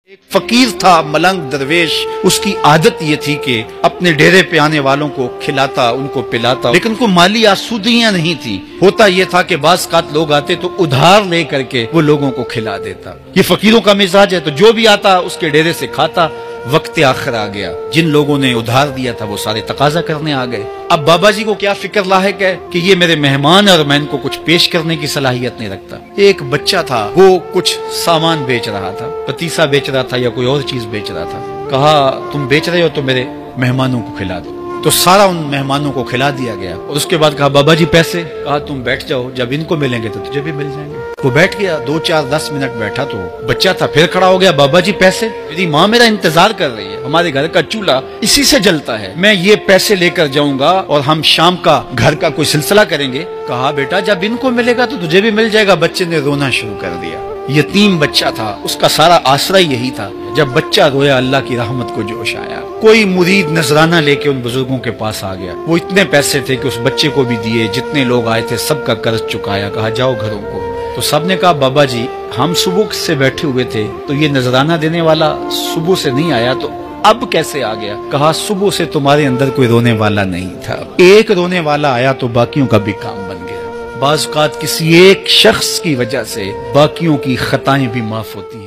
ایک فقیر تھا ملنگ درویش، اس کی عادت یہ تھی کہ اپنے ڈیرے پہ آنے والوں کو کھلاتا، ان کو پلاتا، لیکن کو مالی آسودگیاں نہیں تھی۔ ہوتا یہ تھا کہ بعض اوقات لوگ آتے تو ادھار لے کر کے وہ لوگوں کو کھلا دیتا۔ یہ فقیروں کا مزاج ہے، تو جو بھی آتا اس کے ڈیرے سے کھاتا۔ وقت آخر آ گیا، جن لوگوں نے ادھار دیا تھا وہ سارے تقاضا کرنے آ گئے۔ اب بابا جی کو کیا فکر لاحق ہے کہ یہ میرے مہمان ہے اور میں ان کو کچھ پیش کرنے کی صلاحیت نہیں رکھتا۔ ایک بچہ تھا، وہ کچھ سامان بیچ رہا تھا، پتیسا بیچ رہا تھا یا کوئی اور چیز بیچ رہا تھا۔ کہا تم بیچ رہے ہو تو میرے مہمانوں کو کھلا دو۔ تو سارا ان مہمانوں کو کھلا دیا گیا، اور اس کے بعد کہا بابا جی پیسے؟ کہا تم بیٹھ جاؤ، جب ان کو ملیں گے تو تجھے بھی مل جائیں گے۔ وہ بیٹھ گیا، 2 4 10 منٹ بیٹھا تو بچہ تھا، پھر کھڑا ہو گیا، بابا جی پیسے؟ میری ماں میرا انتظار کر رہی ہے، ہمارے گھر کا چولہا اسی سے جلتا ہے، میں یہ پیسے لے کر جاؤں گا اور ہم شام کا گھر کا کوئی سلسلہ کریں گے۔ کہا بیٹا جب ان کو ملے گا تو تجھے بھی مل جائے گا۔ بچے نے رونا شروع کر دیا۔ یتیم بچہ تھا، اس کا سارا آسرا یہی تھا۔ جب بچہ رویا اللہ کی رحمت کو جوش آیا، کوئی مرید نذرانہ لے کے ان بزرگوں کے پاس آ گیا۔ وہ اتنے پیسے تھے کہ اس بچے کو بھی دیے، جتنے لوگ آئے تھے سب کا قرض چکایا۔ کہا جاؤ گھروں کو۔ تو سب نے کہا بابا جی ہم صبح سے بیٹھے ہوئے تھے تو یہ نذرانہ دینے والا صبح سے نہیں آیا، تو اب کیسے آ گیا؟ کہا صبح سے تمہارے اندر کوئی رونے والا نہیں تھا، ایک رونے والا آیا تو باقیوں کا بھی کام بن گیا۔ بعض اوقات کسی ایک شخص کی وجہ سے باقیوں کی خطائیں بھی معاف ہوتی ہیں۔